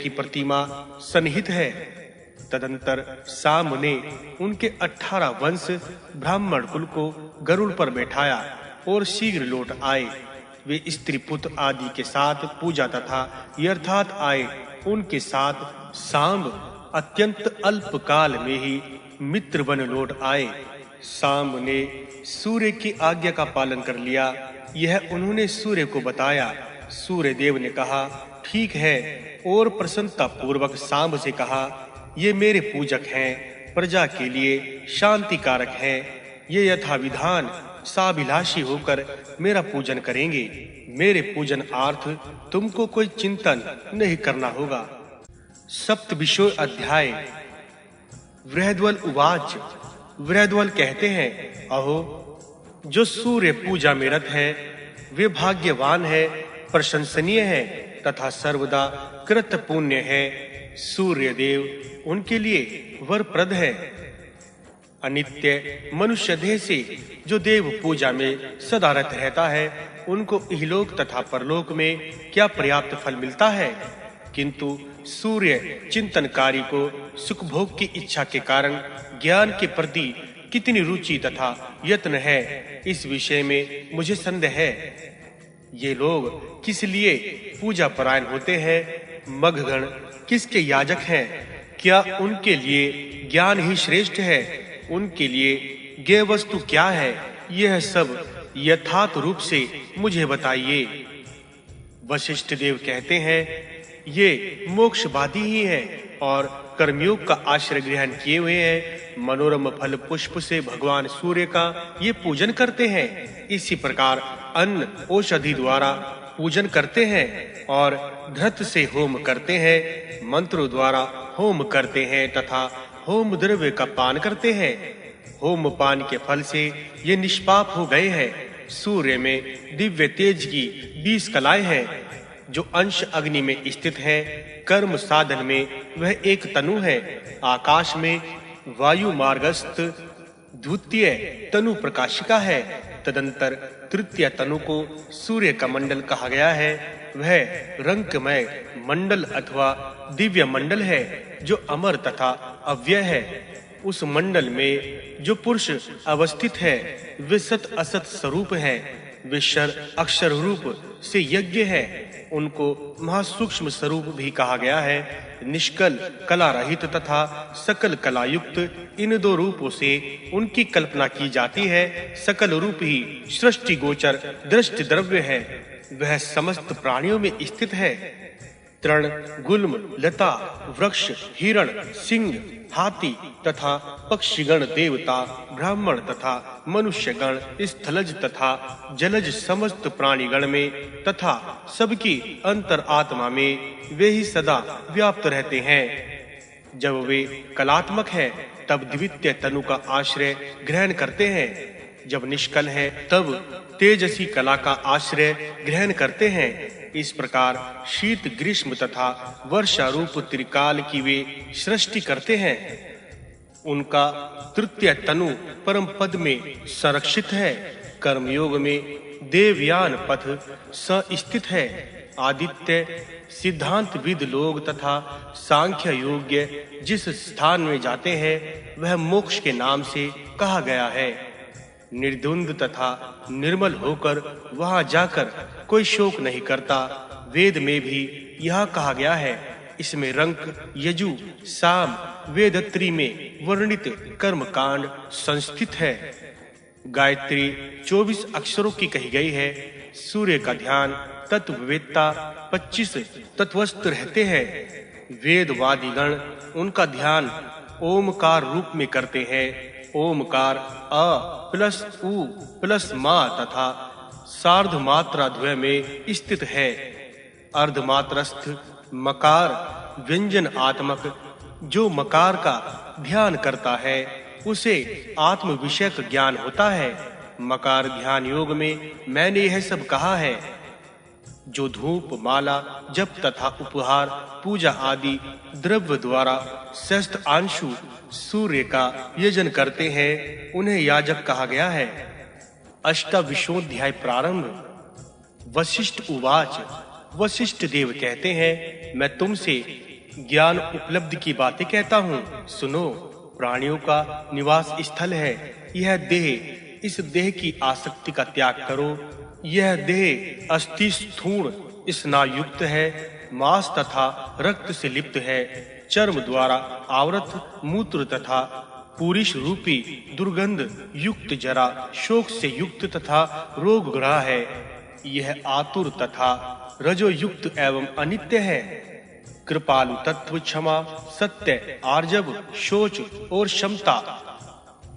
की प्रतिमा सन्निहित है। तदंतर सांब ने उनके 18 वंश ब्राह्मण कुल को गरुड़ पर बैठाया और शीघ्र लौट आए। वे स्त्री पुत्र आदि के साथ पूजा तथा यथार्थ आए। उनके साथ सांब अत्यंत अल्प काल में ही मित्र बन लौट आए। सांब ने सूर्य की आज्ञा का पालन कर लिया। यह उन्होंने सूर्य को बताया। सूर्य देव ने कहा, ठीक है, और प्रसन्नता पूर्वक सांब से कहा, ये मेरे पूजक हैं, प्रजा के लिए शांति कारक हैं। ये यथाविधान साभिलाषी होकर मेरा पूजन करेंगे। मेरे पूजन आर्थ तुमको कोई चिंतन नहीं करना होगा। सप्तविंशो अध्याय। बृहद्वल उवाच। बृहद्वल कहते हैं, अहो, जो सूर्य पूजा में रत है वे भाग्यवान है, प्रशंसनीय है तथा सर्वदा कृत पुण्य है। सूर्य देव उनके लिए वरप्रद है। अनित्य मनुष्य देह से जो देव पूजा में सदा रत रहता है, उनको इहलोक तथा परलोक में क्या पर्याप्त फल मिलता है। किंतु सूर्य चिंतनकारी को सुख भोग की इच्छा के कारण ज्ञान के प्रति कितनी रुचि तथा यत्न है, इस विषय में मुझे संदेह है। ये लोग किस लिए पूजा परायण होते हैं? मघगण किसके याजक हैं? क्या उनके लिए ज्ञान ही श्रेष्ठ है? उनके लिए ज्ञेय वस्तु क्या है? यह सब यथार्थ रूप से मुझे बताइए। वशिष्ठ देव कहते हैं, ये मोक्षवादी ही है और कर्मयोग का आश्रय ग्रहण किए हुए हैं। मनोरम फल पुष्प से भगवान सूर्य का ये पूजन करते हैं। इसी प्रकार अन्न औषधि द्वारा पूजन करते हैं और धृत से होम करते हैं, मंत्रों द्वारा होम करते हैं तथा होम द्रव्य का पान करते हैं। होम पान के फल से ये निष्पाप हो गए हैं। सूर्य में दिव्य तेज की 20 कलाएं हैं, जो अंश अग्नि में स्थित है। कर्म साधन में वह एक तनु है। आकाश में वायु मार्गस्थ द्वितीय तनु प्रकाशिका है। तदंतर तृतीय तनु को सूर्य का मंडल कहा गया है। वह रंगमय मंडल अथवा दिव्य मंडल है, जो अमर तथा अव्यय है। उस मंडल में जो पुरुष अवस्थित है, वे सत असत स्वरूप है। विश्वर अक्षर रूप से यज्ञ है। उनको महासूक्ष्म स्वरूप भी कहा गया है। निष्कल कला रहित तथा सकल कला युक्त इन दो रूपों से उनकी कल्पना की जाती है। सकल रूप ही सृष्टि गोचर दृष्टि द्रव्य है। वह समस्त प्राणियों में स्थित है। तृण, गुल्म, लता, वृक्ष, हिरण, सिंह, हाथी तथा पक्षीगण, देवता, ब्राह्मण तथा मनुष्यगण, स्थलज तथा जलज समस्त प्राणीगण में तथा सबकी अंतर आत्मा में वे ही सदा व्याप्त रहते हैं। जब वे कलात्मक हैं, तब द्वितीय तनु का आश्रय ग्रहण करते हैं। जब निष्कल है, तब तेजसी कला का आश्रय ग्रहण करते हैं। इस प्रकार शीत, ग्रीष्म तथा वर्षा रूप त्रिकाल की वे सृष्टि करते हैं। उनका तृतीय तनु परम पद में संरक्षित है। कर्मयोग में देवयान पथ स्थित है। आदित्य सिद्धांत विद लोग तथा सांख्य योग्य जिस स्थान में जाते हैं, वह मोक्ष के नाम से कहा गया है। निर्द्वंद तथा निर्मल होकर वहां जाकर कोई शोक नहीं करता। वेद में भी यह कहा गया है। इसमें रंक, यजु, साम, वेदत्री में वर्णित कर्म कांड संस्थित है। गायत्री 24 अक्षरों की कही गई है। सूर्य का ध्यान तत्ववेत्ता 25 तत्वस्थ रहते हैं। वेदवादीगण उनका ध्यान ओमकार रूप में करते हैं। ओमकार अ प्लस उ प्लस मा तथा सार्ध मात्रा द्वय में स्थित है। अर्धमात्रस्थ मकार व्यंजन आत्मक जो मकार का ध्यान करता है, उसे आत्म विषयक ज्ञान होता है। मकार ध्यान योग में मैंने यह सब कहा है। जो धूप, माला, जप तथा उपहार, पूजा आदि द्रव्य द्वारा श्रेष्ठ अंशु सूर्य का यजन करते हैं, उन्हें याजक कहा गया है। अष्टाविंशोऽध्याय प्रारंभ। वशिष्ठ उवाच। वशिष्ठ देव कहते हैं, मैं तुमसे ज्ञान उपलब्धि की बातें कहता हूँ। सुनो, प्राणियों का निवास स्थल है यह देह। इस देह की आसक्ति का त्याग करो। यह देह अस्थि स्थूण स्नायुक्त है, मांस तथा रक्त से लिप्त है, चर्म द्वारा आवृत, मूत्र तथा पुरुष रूपी दुर्गंध युक्त जरा शोक से युक्त तथा रोगग्रह है। यह आतुर तथा रजो युक्त एवं अनित्य है। कृपालु तत्व, क्षमा, सत्य, आर्जव, शोच और क्षमता,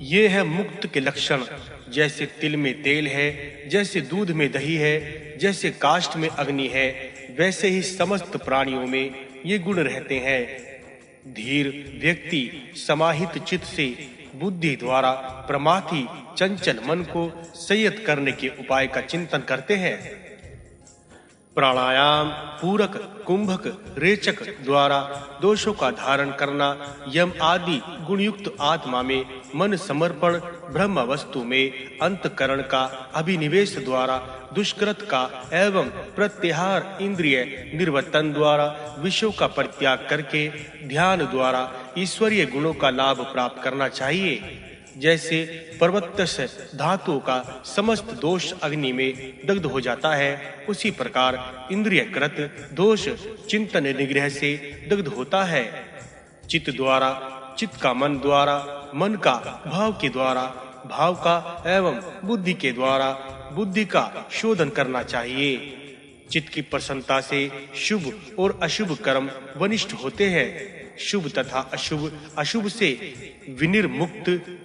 ये है मुक्त के लक्षण। जैसे तिल में तेल है, जैसे दूध में दही है, जैसे काष्ठ में अग्नि है, वैसे ही समस्त प्राणियों में ये गुण रहते हैं। धीर व्यक्ति समाहित चित्त से बुद्धि द्वारा प्रमाथी चंचल मन को संयत करने के उपाय का चिंतन करते हैं। प्राणायाम, पूरक, कुंभक, रेचक द्वारा दोषों का धारण करना, यम आदि गुणयुक्त आत्मा में मन समर्पण, ब्रह्म वस्तु में अंतकरण का अभिनिवेश द्वारा दुष्कृत का एवं प्रत्याहार इंद्रिय निर्वर्तन द्वारा विषयों का परित्याग करके ध्यान द्वारा ईश्वरीय गुणों का लाभ प्राप्त करना चाहिए। जैसे पर्वतस्य धातुओं का समस्त दोष अग्नि में दग्ध हो जाता है, उसी प्रकार इंद्रियकृत दोष चिंतन निग्रह से दग्ध होता है। चित्त द्वारा, चित्त का मन द्वारा, मन का भाव के द्वारा, भाव का एवं बुद्धि के द्वारा बुद्धि का शोधन करना चाहिए। चित्त की प्रसन्नता से शुभ और अशुभ कर्म वनिष्ठ होते हैं। शुभ तथा अशुभ, अशुभ से विनिर्मुक्त,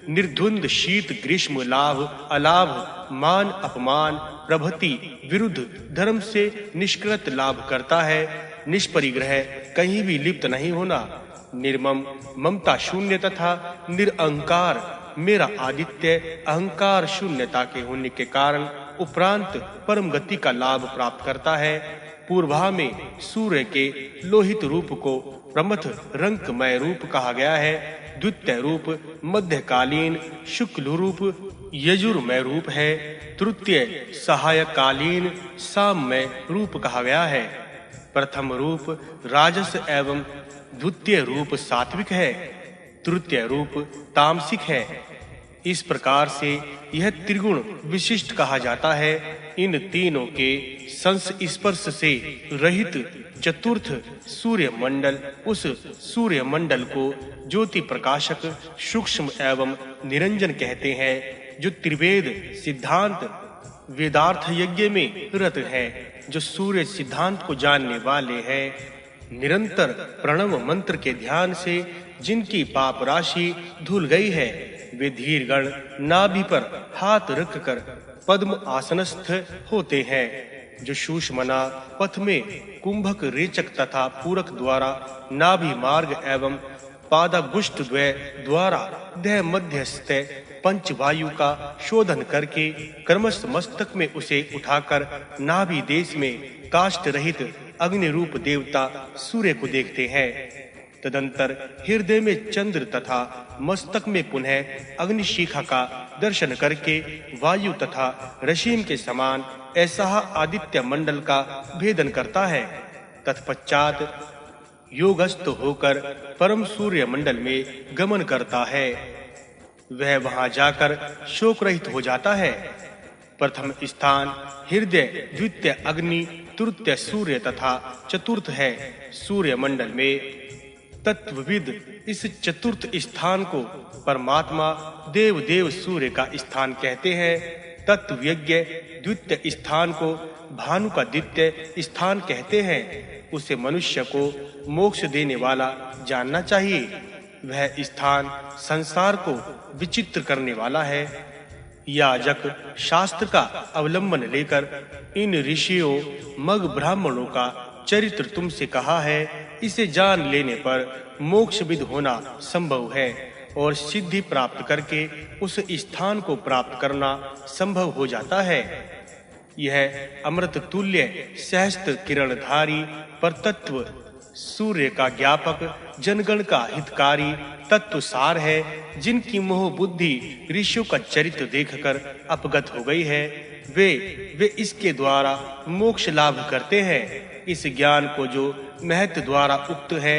निर्द्वंद शीत ग्रीष्म, लाभ अलाभ, मान अपमान, प्रभृति विरुद्ध धर्म से निष्कृत लाभ करता है। निष्परिग्रह, कहीं भी लिप्त नहीं होना, निर्मम, ममता शून्य तथा निरअहंकार, मेरा आदित्य अहंकार शून्यता के होने के कारण उपरांत परम गति का लाभ प्राप्त करता है। पूर्वा में सूर्य के लोहित रूप को प्रमथ रंकमय रूप कहा गया है। द्वितीय रूप मध्यकालीन शुक्ल रूप यजुर्मय रूप है। तृतीय सहायकालीन साममय रूप कहा गया है। प्रथम रूप राजस एवं द्वितीय रूप सात्विक है। तृतीय रूप तामसिक है। इस प्रकार से यह त्रिगुण विशिष्ट कहा जाता है। इन तीनों के संस्पर्श से रहित चतुर्थ सूर्य मंडल, उस सूर्य मंडल को ज्योति प्रकाशक, सूक्ष्म एवं निरंजन कहते हैं, जो त्रिवेद सिद्धांत वेदार्थ यज्ञ में रत है। जो सूर्य सिद्धांत को जानने वाले हैं, निरंतर प्रणव मंत्र के ध्यान से जिनकी पाप राशि धुल गई है, वे धीरगण नाभि पर हाथ रखकर पद्म आसनस्थ होते हैं। जो सुषुम्ना पथ में कुंभक, रेचक तथा पूरक द्वारा नाभि मार्ग एवं पादागुष्ठ द्वारा देह मध्यस्थ पंचवायु का शोधन करके क्रमश मस्तक में उसे उठाकर नाभि देश में काष्ठ रहित अग्नि रूप देवता सूर्य को देखते हैं। तदंतर हृदय में चंद्र तथा मस्तक में पुनः अग्निशिखा का दर्शन करके वायु तथा रशीम के समान ऐसा आदित्य मंडल का भेदन करता है। तत्पश्चात योगस्थ होकर परम सूर्य मंडल में गमन करता है। वह वहां जाकर शोक रहित हो जाता है। प्रथम स्थान हृदय, द्वितीय अग्नि, तृतीय सूर्य तथा चतुर्थ है सूर्य मंडल में। तत्वविद इस चतुर्थ स्थान को परमात्मा देव देव सूर्य का स्थान कहते हैं। तत्वज्ञ द्वितीय स्थान को भानु का द्वितीय स्थान कहते हैं। उसे मनुष्य को मोक्ष देने वाला जानना चाहिए। वह स्थान संसार को विचित्र करने वाला है। याजक शास्त्र का अवलंबन लेकर इन ऋषियों मग ब्राह्मणों का चरित्र तुमसे कहा है। इसे जान लेने पर मोक्षविद होना संभव है और सिद्धि प्राप्त करके उस स्थान को प्राप्त करना संभव हो जाता है। यह अमृत तुल्य सहस्त्र किरणधारी परतत्व सूर्य का ज्ञापक, जनगण का हितकारी तत्व सार है। जिनकी मोह बुद्धि ऋषियों का चरित्र देखकर अपगत हो गई है, वे इसके द्वारा मोक्ष लाभ करते हैं। इस ज्ञान को जो महत द्वारा उक्त है,